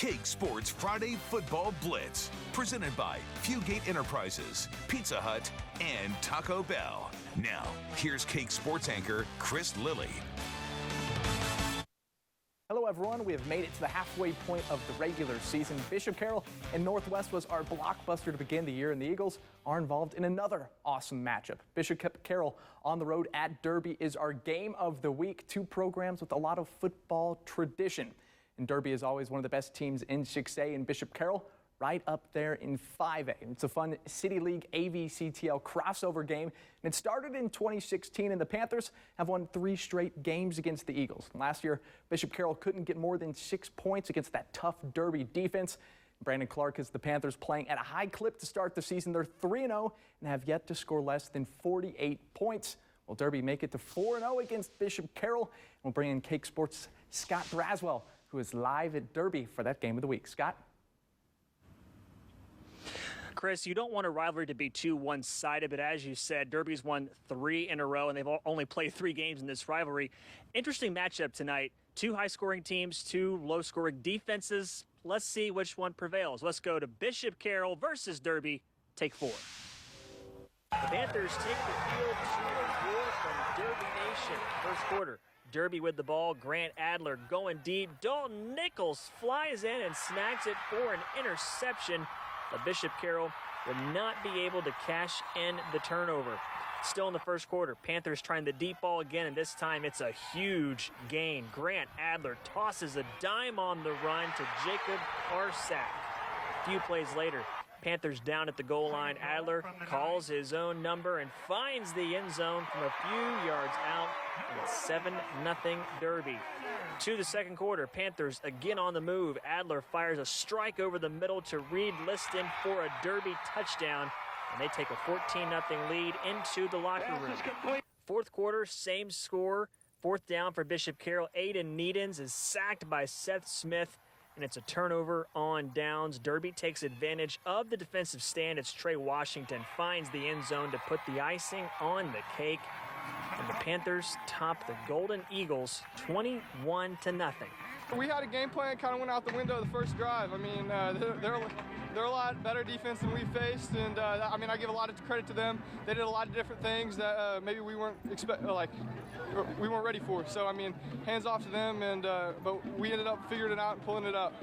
KAKE Sports Friday Football Blitz, presented by Fugate Enterprises, Pizza Hut, and Taco Bell. Now, here's KAKE Sports anchor Chris Lilly. Hello everyone, we have made it to the halfway point of the regular season. Bishop Carroll and Northwest was our blockbuster to begin the year, and the Eagles are involved in another awesome matchup. Bishop Carroll on the road at Derby is our game of the week. Two programs with a lot of football tradition. And Derby is always one of the best teams in 6A, and Bishop Carroll right up there in 5A. It's a fun City League AVCTL crossover game, and it started in 2016, and the Panthers have won 3 straight games against the Eagles. Last year, Bishop Carroll couldn't get more than 6 points against that tough Derby defense. Brandon Clark has the Panthers playing at a high clip to start the season. They're 3-0 and have yet to score less than 48 points. Will Derby make it to 4-0 against Bishop Carroll? And we'll bring in KAKE Sports' Scott Braswell, who is live at Derby for that game of the week. Scott? Chris, you don't want a rivalry to be too one-sided, but as you said, Derby's won 3 in a row, and they've only played 3 games in this rivalry. Interesting matchup tonight. 2 high-scoring teams, 2 low-scoring defenses. Let's see which one prevails. Let's go to Bishop Carroll versus Derby. Take 4. The Panthers take the field to a war from Derby Nation. First quarter, Derby with the ball. Grant Adler going deep. Dalton Nichols flies in and snags it for an interception. But Bishop Carroll would not be able to cash in the turnover. Still in the first quarter, Panthers trying the deep ball again, and this time it's a huge gain. Grant Adler tosses a dime on the run to Jacob Arsack. A few plays later, Panthers down at the goal line. Adler calls his own number and finds the end zone from a few yards out, and it's 7-0 Derby. To the second quarter, Panthers again on the move. Adler fires a strike over the middle to Reed Liston for a Derby touchdown, and they take a 14-0 lead into the locker room. Fourth quarter, same score. Fourth down for Bishop Carroll. Aiden Needens is sacked by Seth Smith, and it's a turnover on downs. Derby takes advantage of the defensive stand. It's Trey Washington finds the end zone to put the icing on the cake. And the Panthers top the Golden Eagles 21-0. We had a game plan, kind of went out the window the first drive. I mean, they're a lot better defense than we faced, and I give a lot of credit to them. They did a lot of different things that maybe we weren't ready for. So I mean, hands off to them, and but we ended up figuring it out and pulling it up.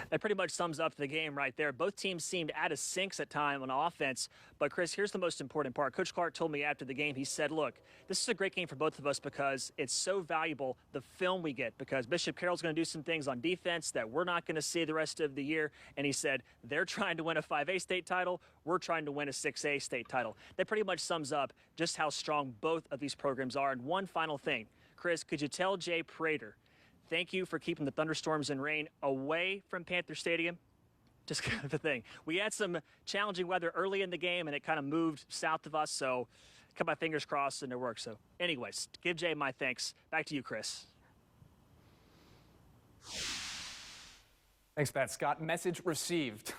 That pretty much sums up the game right there. Both teams seemed out of syncs at time on offense. But, Chris, here's the most important part. Coach Clark told me after the game, he said, look, this is a great game for both of us because it's so valuable, the film we get, because Bishop Carroll's going to do some things on defense that we're not going to see the rest of the year. And he said, they're trying to win a 5A state title. We're trying to win a 6A state title. That pretty much sums up just how strong both of these programs are. And one final thing. Chris, could you tell Jay Prater, thank you for keeping the thunderstorms and rain away from Panther Stadium? Just kind of a thing. We had some challenging weather early in the game, and it kind of moved south of us, so kept my fingers crossed, and it worked. So anyways, give Jay my thanks. Back to you, Chris. Thanks for that, Scott. Message received.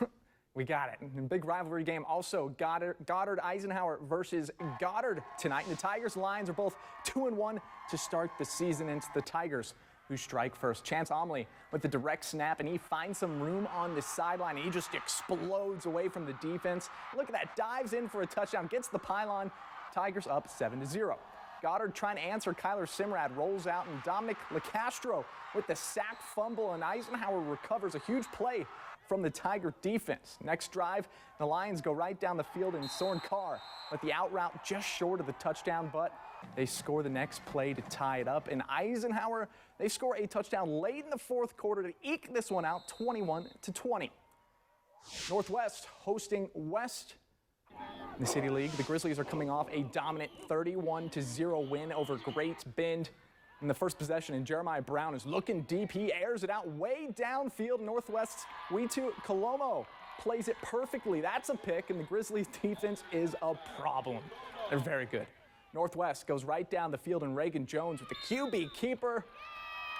We got it. And big rivalry game also, Goddard Eisenhower versus Goddard tonight. And the Tigers Lions are both 2-1 to start the season. And it's the Tigers who strike first. Chance Omley with the direct snap, and he finds some room on the sideline. He just explodes away from the defense. Look at that, dives in for a touchdown, gets the pylon. Tigers up 7-0. Goddard trying to answer. Kyler Simrad rolls out, and Dominic LeCastro with the sack fumble, and Eisenhower recovers a huge play from the Tiger defense. Next drive, the Lions go right down the field, and Soren Carr with the out route just short of the touchdown, but they score the next play to tie it up. And Eisenhower, they score a touchdown late in the fourth quarter to eke this one out 21-20. Northwest hosting West in the City League. The Grizzlies are coming off a dominant 31-0 win over Great Bend. In the first possession, and Jeremiah Brown is looking deep. He airs it out way downfield. Northwest's Witu Kolomo plays it perfectly. That's a pick, and the Grizzlies defense is a problem. They're very good. Northwest goes right down the field, and Reagan Jones with the QB keeper.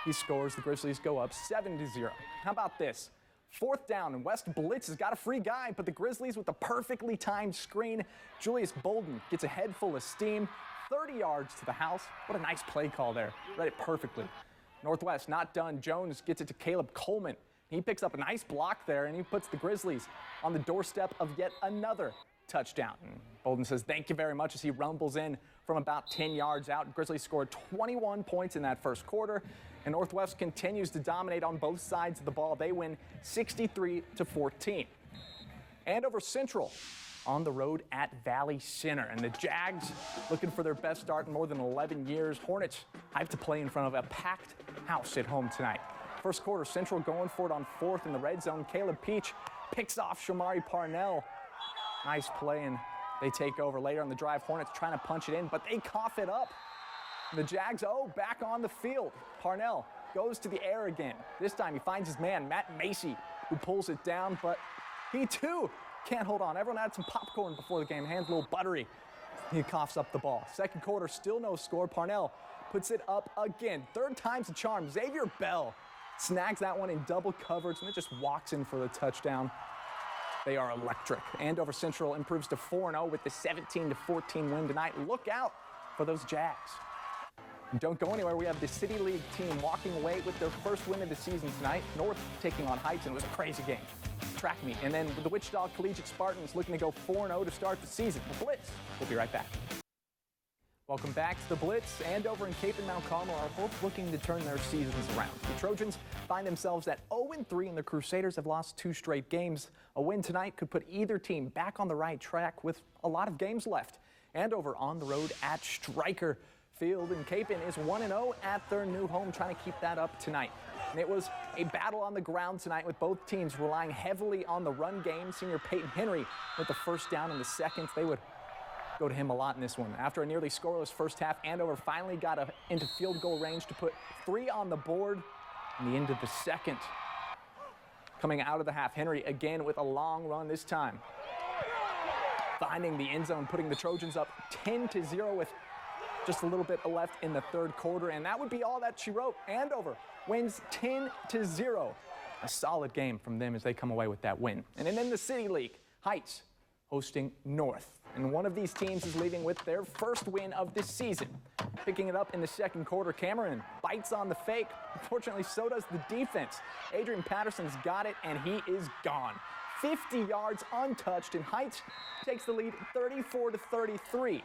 He scores. The Grizzlies go up 7-0. How about this? Fourth down, and West Blitz has got a free guy, but the Grizzlies with the perfectly timed screen. Julius Bolden gets a head full of steam. 30 yards to the house. What a nice play call there. Read it perfectly. Northwest not done. Jones gets it to Caleb Coleman. He picks up a nice block there, and he puts the Grizzlies on the doorstep of yet another touchdown. And Bolden says thank you very much as he rumbles in from about 10 yards out. Grizzlies scored 21 points in that first quarter, and Northwest continues to dominate on both sides of the ball. They win 63-14. Andover Central on the road at Valley Center, and the Jags looking for their best start in more than 11 years. Hornets have to play in front of a packed house at home tonight. First quarter, Central going for it on 4th in the red zone. Caleb Peach picks off Shamari Parnell. Nice play, and they take over. Later on the drive, Hornets trying to punch it in, but they cough it up. The Jags, back on the field. Parnell goes to the air again. This time he finds his man, Matt Macy, who pulls it down, but he too can't hold on. Everyone had some popcorn before the game. Hands a little buttery. He coughs up the ball. Second quarter, still no score. Parnell puts it up again. Third time's a charm. Xavier Bell snags that one in double coverage, and it just walks in for the touchdown. They are electric. Andover Central improves to 4-0 with the 17-14 win tonight. Look out for those Jags. And don't go anywhere. We have the City League team walking away with their first win of the season tonight. North taking on Heights, and it was a crazy game. Track meet. And then the Wichita Collegiate Spartans looking to go 4-0 to start the season. The Blitz. We'll be right back. Welcome back to the Blitz. Andover and Cape and Mount Carmel are both looking to turn their seasons around. The Trojans find themselves at 0-3, and the Crusaders have lost 2 straight games. A win tonight could put either team back on the right track with a lot of games left. Andover on the road at Stryker Field, and Cape is 1-0 at their new home, trying to keep that up tonight. And it was a battle on the ground tonight with both teams relying heavily on the run game. Senior Peyton Henry with the first down in the second. They would go to him a lot in this one. After a nearly scoreless first half, Andover finally got into field goal range to put 3 on the board in the end of the second. Coming out of the half, Henry again with a long run this time, finding the end zone, putting the Trojans up 10-0 with just a little bit left in the third quarter, and that would be all that she wrote. Andover wins 10-0. A solid game from them as they come away with that win. And then in the City League, Heights hosting North. And one of these teams is leaving with their first win of the season. Picking it up in the second quarter, Cameron bites on the fake. Unfortunately, so does the defense. Adrian Patterson's got it, and he is gone. 50 yards untouched, and Heights takes the lead 34-33.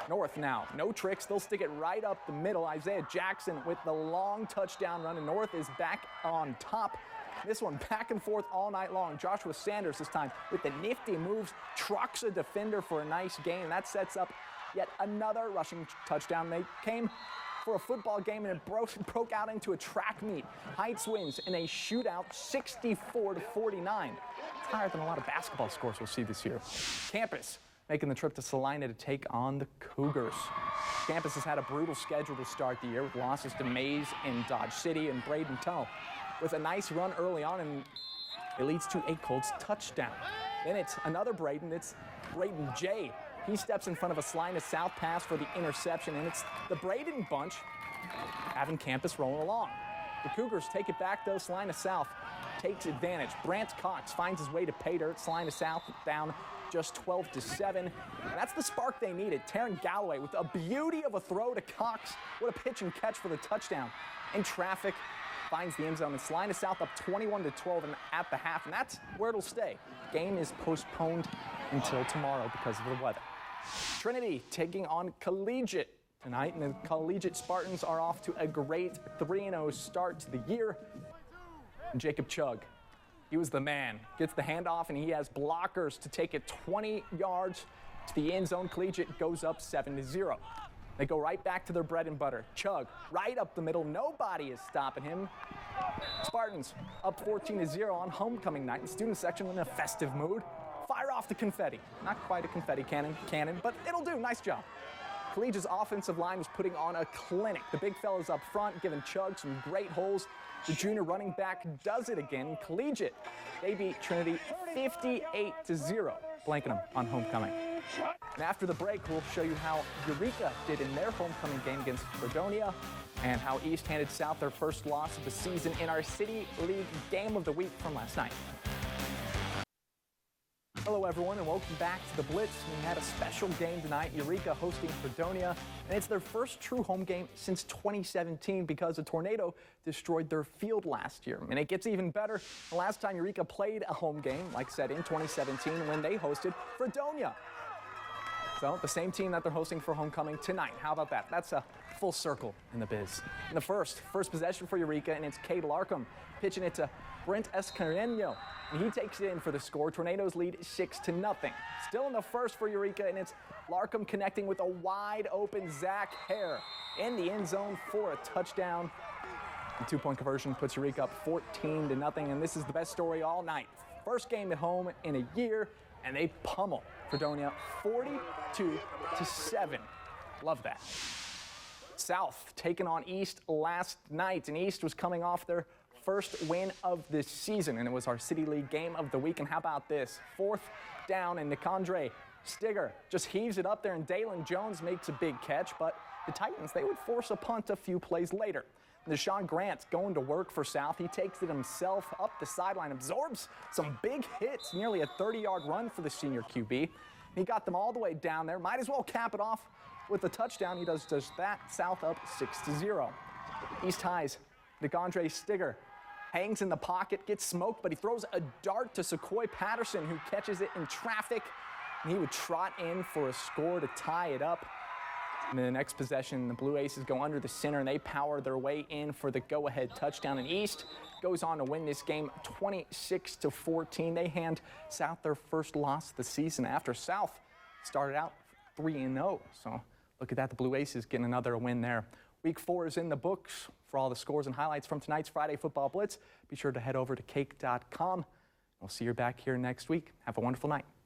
North now, no tricks. They'll stick it right up the middle. Isaiah Jackson with the long touchdown run, and North is back on top. This one back and forth all night long. Joshua Sanders this time with the nifty moves, trucks a defender for a nice gain. That sets up yet another rushing touchdown. They came for a football game, and it broke out into a track meet. Heights wins in a shootout 64-49. It's higher than a lot of basketball scores we'll see this year. Campus making the trip to Salina to take on the Cougars. Campus has had a brutal schedule to start the year with losses to Mays and Dodge City and Braden Tunnel. With a nice run early on, and it leads to a Colts touchdown. Then it's another Braden. It's Braden J. He steps in front of a Salina South pass for the interception, and it's the Braden bunch having Campus rolling along. The Cougars take it back, though. Salina South takes advantage. Brant Cox finds his way to pay dirt. Salina South down just 12-7. And that's the spark they needed. Taryn Galloway with a beauty of a throw to Cox. What a pitch and catch for the touchdown. In traffic, finds the end zone, and Salina South up 21-12 at the half, and that's where it'll stay. Game is postponed until tomorrow because of the weather. Trinity taking on Collegiate tonight, and the Collegiate Spartans are off to a great 3-0 start to the year. And Jacob Chugg, he was the man. Gets the handoff, and he has blockers to take it 20 yards to the end zone. Collegiate goes up 7-0. They go right back to their bread and butter. Chugg right up the middle. Nobody is stopping him. Spartans up 14-0 on homecoming night. The student section in a festive mood. Fire off the confetti. Not quite a confetti cannon, but it'll do. Nice job. Collegiate's offensive line was putting on a clinic. The big fellas up front giving Chugg some great holes. The junior running back does it again. Collegiate, they beat Trinity 58-0, blanking them on homecoming. And after the break, we'll show you how Eureka did in their homecoming game against Padonia, and how East handed South their first loss of the season in our City League Game of the Week from last night. Hello everyone and welcome back to the Blitz. We had a special game tonight, Eureka hosting Padonia, and it's their first true home game since 2017 because a tornado destroyed their field last year. And it gets even better. The last time Eureka played a home game, like said, in 2017 when they hosted Padonia. So the same team that they're hosting for homecoming tonight. How about that? That's a full circle in the biz. In the first possession for Eureka, and it's Cade Larkham pitching it to Brent Escareno. And he takes it in for the score. Tornadoes lead 6-0. Still in the first for Eureka, and it's Larkham connecting with a wide open Zach Hare in the end zone for a touchdown. The two-point conversion puts Eureka up 14-0, and this is the best story all night. First game at home in a year, and they pummel Padonia 42-7. Love that. South taking on East last night, and East was coming off their first win of this season, and it was our City League game of the week. And how about this? 4th down, and Nicondre Stigger just heaves it up there, and Dalen Jones makes a big catch, but the Titans, they would force a punt a few plays later. Deshaun Grant's going to work for South. He takes it himself up the sideline, absorbs some big hits, nearly a 30-yard run for the senior QB. He got them all the way down there. Might as well cap it off with a touchdown. He does just that. South up 6-0. East High's Nicondre Stigger hangs in the pocket, gets smoked, but he throws a dart to Sequoia Patterson, who catches it in traffic, and he would trot in for a score to tie it up. And then the next possession, the Blue Aces go under the center, and they power their way in for the go-ahead touchdown. And East goes on to win this game 26-14. They hand South their first loss of the season after South started out 3-0. So look at that, the Blue Aces getting another win there. Week 4 is in the books. For all the scores and highlights from tonight's Friday Football Blitz, be sure to head over to KAKE.com. We'll see you back here next week. Have a wonderful night.